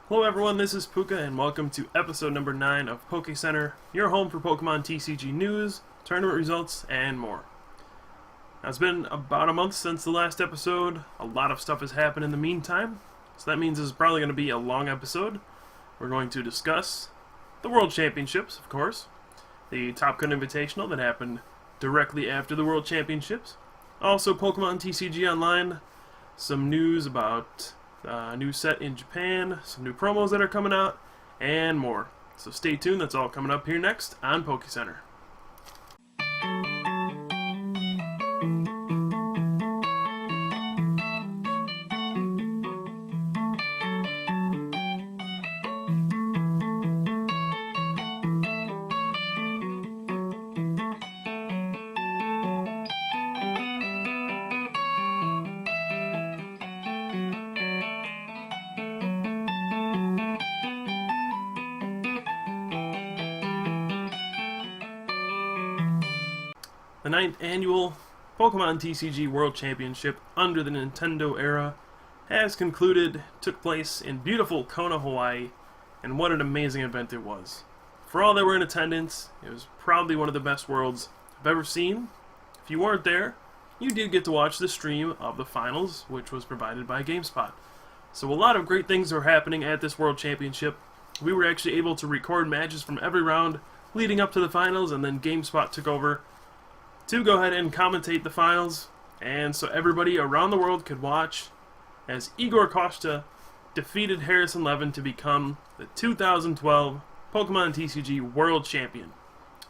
Hello everyone, this is Pooka and welcome to episode number 9 of Poké Center, your home for Pokemon TCG news, tournament results, and more. Now it's been about a month since the last episode. A lot of stuff has happened in the meantime, so that means this is probably going to be a long episode. We're going to discuss the World Championships, of course, the Cut Invitational that happened directly after the World Championships, also Pokemon TCG Online, some news about a new set in Japan, some new promos that are coming out, and more. So stay tuned, that's all coming up here next on Poké Center. The 9th annual Pokemon TCG World Championship under the Nintendo era has concluded, took place in beautiful Kona, Hawaii, and what an amazing event it was. For all that were in attendance, it was probably one of the best worlds I've ever seen. If you weren't there, you did get to watch the stream of the finals, which was provided by GameSpot. So a lot of great things are happening at this World Championship. We were actually able to record matches from every round leading up to the finals, and then GameSpot took over to go ahead and commentate the finals, and so everybody around the world could watch as Igor Costa defeated Harrison Levin to become the 2012 Pokemon TCG World Champion.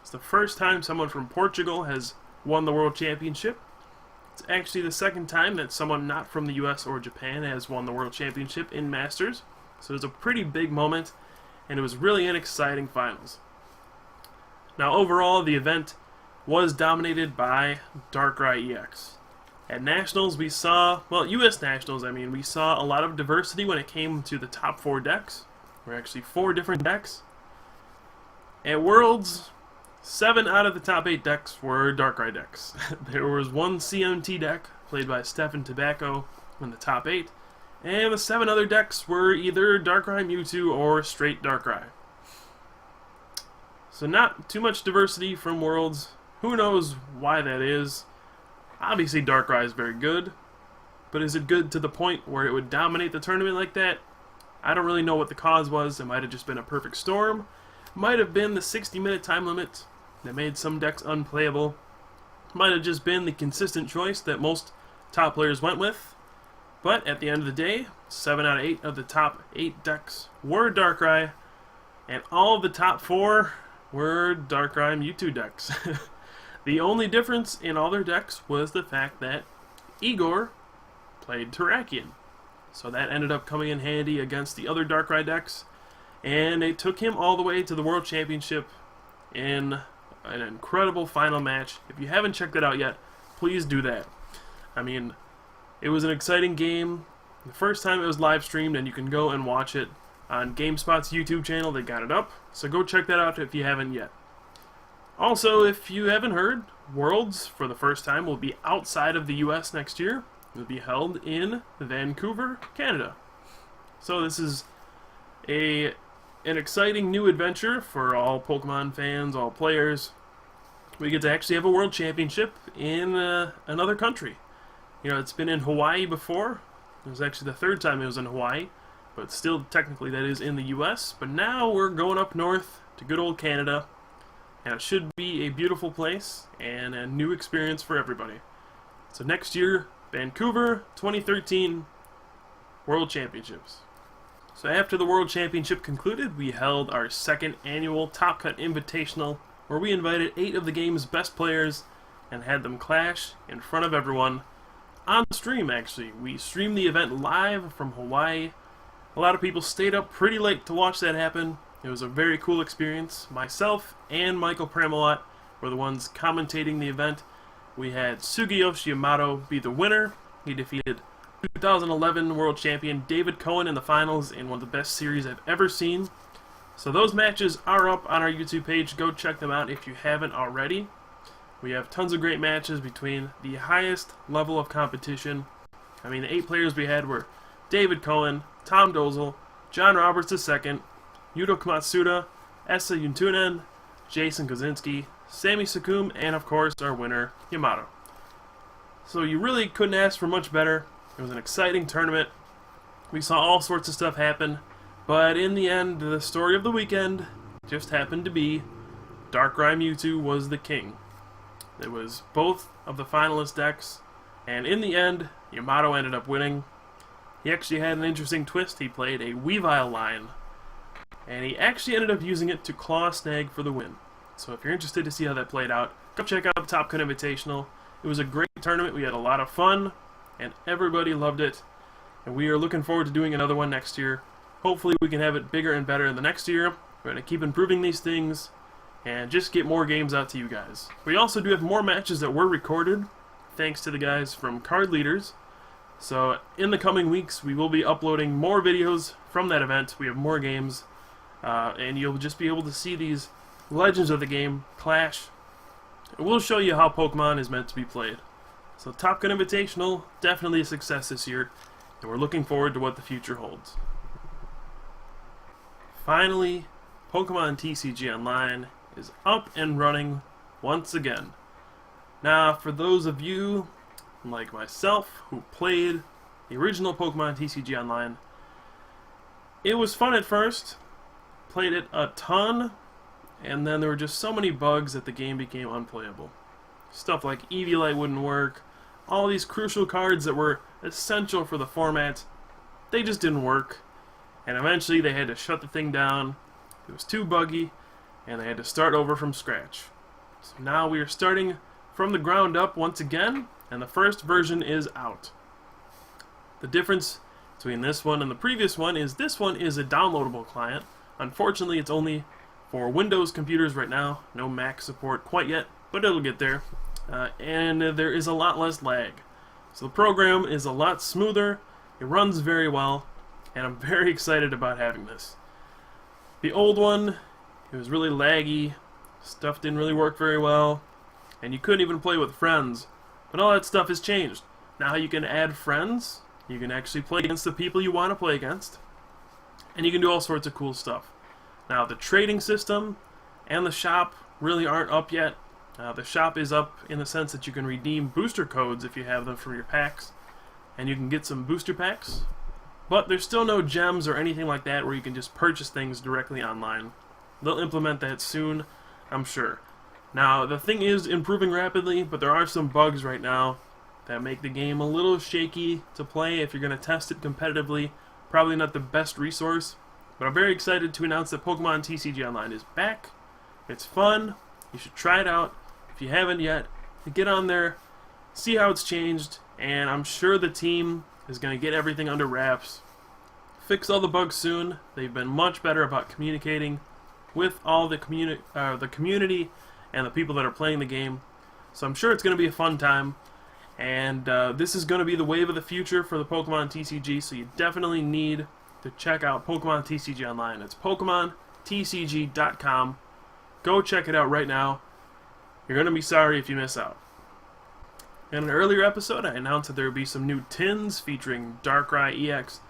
It's the first time someone from Portugal has won the World Championship. It's actually the second time that someone not from the US or Japan has won the World Championship in Masters, so it was a pretty big moment, and it was really an exciting finals. Now overall, the event was dominated by Darkrai EX. At Nationals, we saw, well, US Nationals, we saw a lot of diversity when it came to the top 4 decks. There were actually 4 different decks. At Worlds, 7 out of the top 8 decks were Darkrai decks. There was one CMT deck, played by Stefan Tobacco, in the top 8, and the 7 other decks were either Darkrai Mewtwo or straight Darkrai. So not too much diversity from Worlds. Who knows why that is? Obviously Darkrai is very good, but is it good to the point where it would dominate the tournament like that? I don't really know what the cause was. It might have just been a perfect storm. Might have been the 60-minute time limit that made some decks unplayable. Might have just been the consistent choice that most top players went with. But at the end of the day, 7 out of 8 of the top 8 decks were Darkrai, and all of the top 4 were Darkrai Mewtwo decks. The only difference in all their decks was the fact that Igor played Terrakion. So that ended up coming in handy against the other Darkrai decks, and it took him all the way to the World Championship in an incredible final match. If you haven't checked it out yet, please do that. It was an exciting game. The first time it was live streamed, and you can go and watch it on GameSpot's YouTube channel. They got it up, so go check that out if you haven't yet. Also, if you haven't heard, Worlds, for the first time, will be outside of the US next year. It will be held in Vancouver, Canada. So this is an exciting new adventure for all Pokemon fans, all players. We get to actually have a World Championship in another country. It's been in Hawaii before. It was actually the 3rd time it was in Hawaii, but still technically that is in the US. But now we're going up north to good old Canada. And it should be a beautiful place and a new experience for everybody. So next year, Vancouver 2013 World Championships. So after the World Championship concluded, we held our 2nd annual Cut Invitational, where we invited 8 of the game's best players and had them clash in front of everyone on stream. Actually, we streamed the event live from Hawaii. A lot of people stayed up pretty late to watch that happen. It was a very cool experience. Myself and Michael Pramalot were the ones commentating the event. We had Sugiyoshi Yamato be the winner. He defeated 2011 World Champion David Cohen in the finals in one of the best series I've ever seen. So those matches are up on our YouTube page. Go check them out if you haven't already. We have tons of great matches between the highest level of competition. The 8 players we had were David Cohen, Tom Dozel, John Roberts II, Yuto Komatsuda, Essa Yuntunen, Jason Kozinski, Sammy Sakum, and of course our winner, Yamato. So you really couldn't ask for much better. It was an exciting tournament. We saw all sorts of stuff happen, but in the end, the story of the weekend just happened to be Darkrai Mewtwo was the king. It was both of the finalist decks, and in the end, Yamato ended up winning. He actually had an interesting twist. He played a Weavile line, and he actually ended up using it to claw Snag for the win. So if you're interested to see how that played out, go check out the Top Cut Invitational. It was a great tournament. We had a lot of fun, and everybody loved it. And we are looking forward to doing another one next year. Hopefully we can have it bigger and better in the next year. We're going to keep improving these things and just get more games out to you guys. We also do have more matches that were recorded, thanks to the guys from Card Leaders. So in the coming weeks, we will be uploading more videos from that event. We have more games, and you'll just be able to see these legends of the game clash. We'll show you how Pokemon is meant to be played. So Top Gun Invitational, definitely a success this year, and we're looking forward to what the future holds. Finally, Pokemon TCG Online is up and running once again. Now, for those of you like myself who played the original Pokemon TCG Online, it was fun at first, played it a ton, and then there were just so many bugs that the game became unplayable. Stuff like Eviolite wouldn't work, all these crucial cards that were essential for the format, they just didn't work, and eventually they had to shut the thing down. It was too buggy, and they had to start over from scratch. So now we are starting from the ground up once again, and the first version is out. The difference between this one and the previous one is this one is a downloadable client. Unfortunately, it's only for Windows computers right now. No Mac support quite yet, but it'll get there. And there is a lot less lag. So the program is a lot smoother, it runs very well, and I'm very excited about having this. The old one, it was really laggy, stuff didn't really work very well, and you couldn't even play with friends. But all that stuff has changed. Now you can add friends, you can actually play against the people you want to play against, and you can do all sorts of cool stuff. Now the trading system and the shop really aren't up yet. The shop is up in the sense that you can redeem booster codes if you have them from your packs, and you can get some booster packs, but there's still no gems or anything like that where you can just purchase things directly online. They'll implement that soon, I'm sure. Now, the thing is improving rapidly, but there are some bugs right now that make the game a little shaky to play if you're going to test it competitively. Probably not the best resource, but I'm very excited to announce that Pokemon TCG Online is back. It's fun. You should try it out. If you haven't yet, get on there, see how it's changed, and I'm sure the team is going to get everything under wraps. Fix all the bugs soon. They've been much better about communicating with all the community and the people that are playing the game. So I'm sure it's going to be a fun time. And this is going to be the wave of the future for the Pokemon TCG, so you definitely need to check out Pokemon TCG Online. It's PokemonTCG.com. Go check it out right now. You're going to be sorry if you miss out. In an earlier episode, I announced that there would be some new tins featuring Darkrai EX,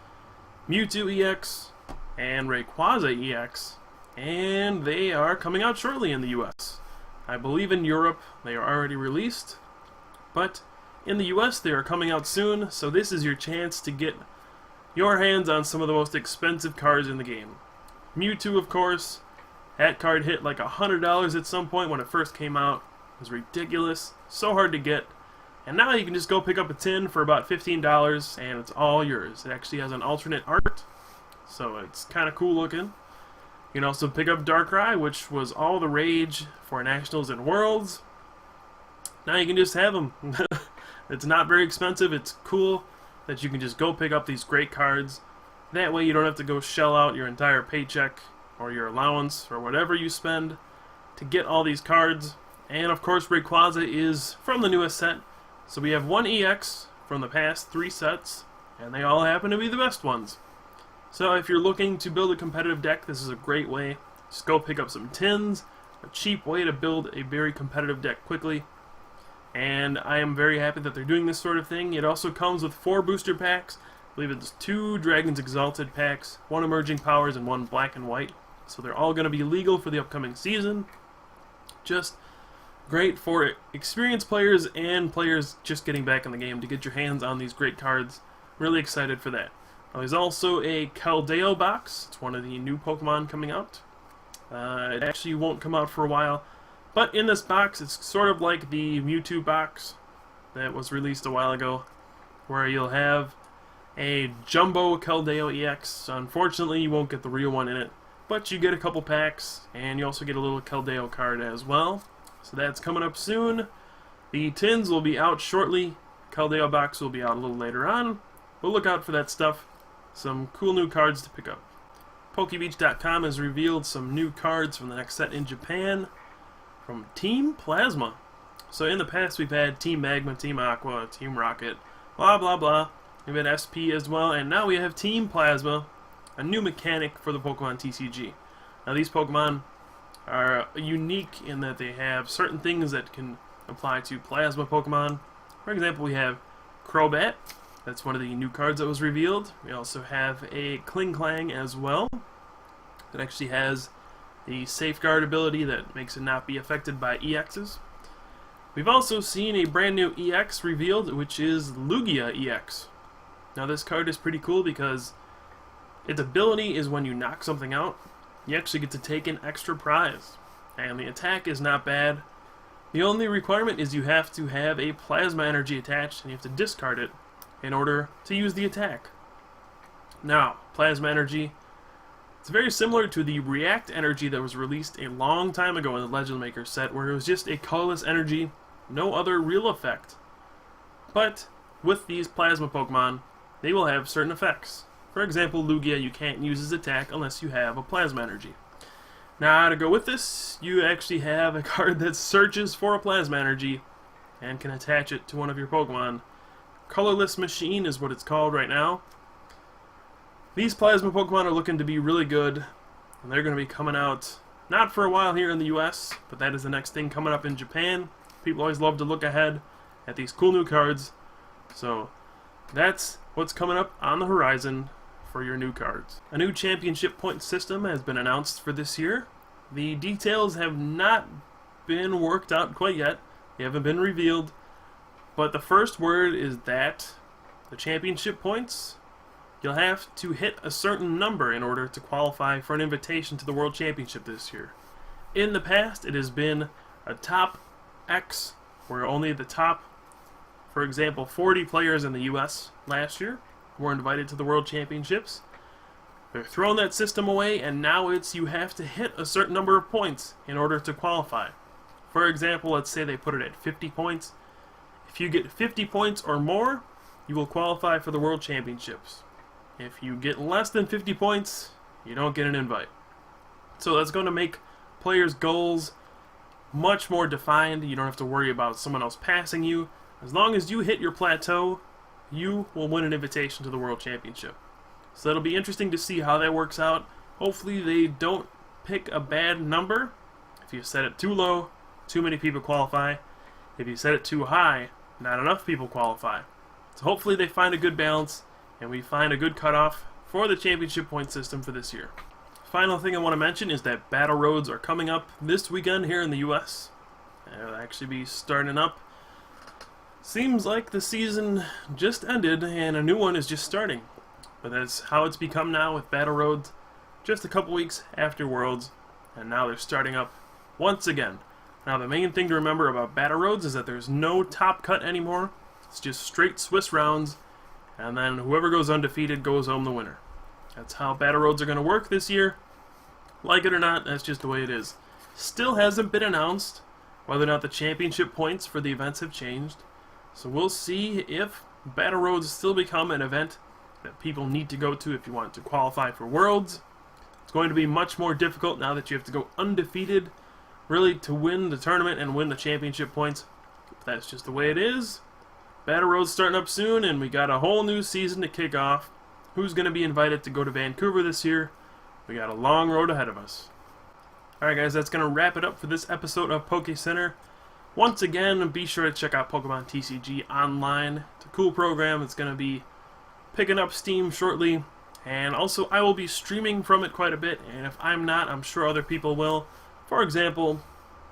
Mewtwo EX, and Rayquaza EX, and they are coming out shortly in the US. I believe in Europe they are already released, but in the US they are coming out soon, so this is your chance to get your hands on some of the most expensive cards in the game. Mewtwo, of course, that card hit like $100 at some point when it first came out. It was ridiculous, so hard to get, and now you can just go pick up a tin for about $15 and it's all yours. It actually has an alternate art, so it's kind of cool looking. You can also pick up Darkrai, which was all the rage for Nationals and Worlds. Now you can just have them. It's not very expensive. It's cool that you can just go pick up these great cards. That way you don't have to go shell out your entire paycheck or your allowance or whatever you spend to get all these cards. And of course Rayquaza is from the newest set. So we have one EX from the past 3 sets, and they all happen to be the best ones. So if you're looking to build a competitive deck, this is a great way. Just go pick up some tins, a cheap way to build a very competitive deck quickly. And I am very happy that they're doing this sort of thing. It also comes with 4 booster packs. believe it's 2 Dragons Exalted packs, 1 Emerging Powers, and 1 Black and White. So they're all going to be legal for the upcoming season. Just great for experienced players and players just getting back in the game to get your hands on these great cards. Really excited for that. There's also a Keldeo box. It's one of the new Pokemon coming out. It actually won't come out for a while. But in this box, it's sort of like the Mewtwo box that was released a while ago, where you'll have a Jumbo Keldeo EX. Unfortunately, you won't get the real one in it, but you get a couple packs, and you also get a little Keldeo card as well. So that's coming up soon. The tins will be out shortly. Keldeo box will be out a little later on, but look out for that stuff. Some cool new cards to pick up. PokeBeach.com has revealed some new cards from the next set in Japan from Team Plasma. So in the past we've had Team Magma, Team Aqua, Team Rocket, blah blah blah. We've had SP as well, and now we have Team Plasma, a new mechanic for the Pokemon TCG. Now these Pokemon are unique in that they have certain things that can apply to Plasma Pokemon. For example, we have Crobat. That's one of the new cards that was revealed. We also have a Klinklang as well. That actually has the Safeguard ability that makes it not be affected by EXs. We've also seen a brand new EX revealed, which is Lugia EX. Now this card is pretty cool because its ability is when you knock something out, you actually get to take an extra prize. And the attack is not bad. The only requirement is you have to have a Plasma Energy attached, and you have to discard it in order to use the attack. Now, Plasma Energy, it's very similar to the React Energy that was released a long time ago in the Legend Maker set, where it was just a colorless energy, no other real effect. But with these Plasma Pokemon, they will have certain effects. For example, Lugia, you can't use his attack unless you have a Plasma Energy. Now, to go with this, you actually have a card that searches for a Plasma Energy and can attach it to one of your Pokemon. Colorless Machine is what it's called right now. These Plasma Pokemon are looking to be really good, and they're going to be coming out not for a while here in the US, but that is the next thing coming up in Japan. People always love to look ahead at these cool new cards, so that's what's coming up on the horizon for your new cards. A new championship point system has been announced for this year. The details have not been worked out quite yet. They haven't been revealed. But the first word is that the championship points, you'll have to hit a certain number in order to qualify for an invitation to the World Championship this year. In the past, it has been a top X, where only the top, for example, 40 players in the US last year were invited to the World Championships. They're throwing that system away, and now it's you have to hit a certain number of points in order to qualify. For example, let's say they put it at 50 points. If you get 50 points or more, you will qualify for the World Championships. If you get less than 50 points, you don't get an invite. So that's going to make players' goals much more defined. You don't have to worry about someone else passing you. As long as you hit your plateau, you will win an invitation to the World Championship. So that'll be interesting to see how that works out. Hopefully they don't pick a bad number. If you set it too low, too many people qualify. If you set it too high, not enough people qualify. So hopefully they find a good balance, and we find a good cutoff for the championship point system for this year. Final thing I want to mention is that Battle Roads are coming up this weekend here in the US. They'll actually be starting up. Seems like the season just ended and a new one is just starting. But that's how it's become now with Battle Roads. Just a couple weeks after Worlds, and now they're starting up once again. Now the main thing to remember about Battle Roads is that there's no top cut anymore. It's just straight Swiss rounds, and then whoever goes undefeated goes home the winner. That's how Battle Roads are going to work this year. Like it or not, that's just the way it is. Still hasn't been announced whether or not the championship points for the events have changed. So we'll see if Battle Roads still become an event that people need to go to if you want to qualify for Worlds. It's going to be much more difficult now that you have to go undefeated really to win the tournament and win the championship points. But that's just the way it is. Battle Road's starting up soon, and we got a whole new season to kick off. Who's going to be invited to go to Vancouver this year? We got a long road ahead of us. Alright guys, that's going to wrap it up for this episode of Poké Center. Once again, be sure to check out Pokemon TCG Online. It's a cool program. It's going to be picking up steam shortly, and also I will be streaming from it quite a bit, and if I'm not, I'm sure other people will. For example,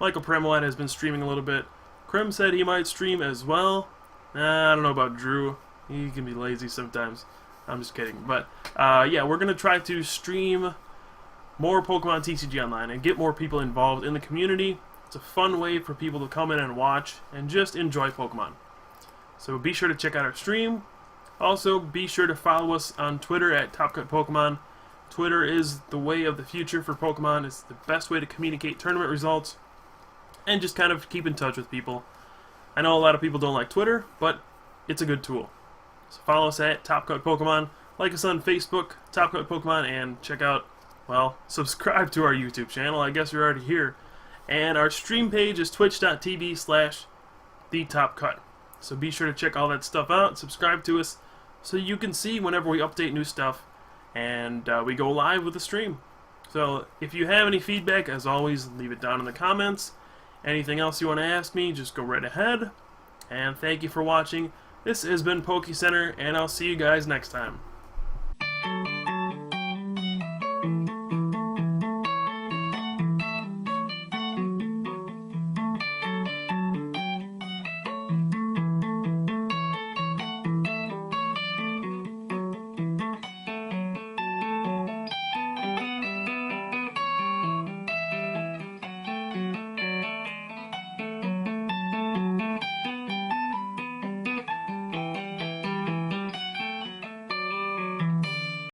Michael Premolite has been streaming a little bit. Krim said he might stream as well. I don't know about Drew. He can be lazy sometimes. I'm just kidding. But yeah, we're going to try to stream more Pokemon TCG Online and get more people involved in the community. It's a fun way for people to come in and watch and just enjoy Pokemon. So be sure to check out our stream. Also, be sure to follow us on Twitter at TopCutPokemon. Twitter is the way of the future for Pokemon. It's the best way to communicate tournament results and just kind of keep in touch with people. I know a lot of people don't like Twitter, but it's a good tool. So follow us at TopCutPokemon, like us on Facebook, TopCutPokemon, and check out, well, subscribe to our YouTube channel. I guess you're already here. And our stream page is twitch.tv/TheTopCut. So be sure to check all that stuff out, subscribe to us, so you can see whenever we update new stuff, and we go live with the stream. So if you have any feedback, as always, leave it down in the comments. Anything else you want to ask me, just go right ahead. And thank you for watching. This has been Poké Center, and I'll see you guys next time.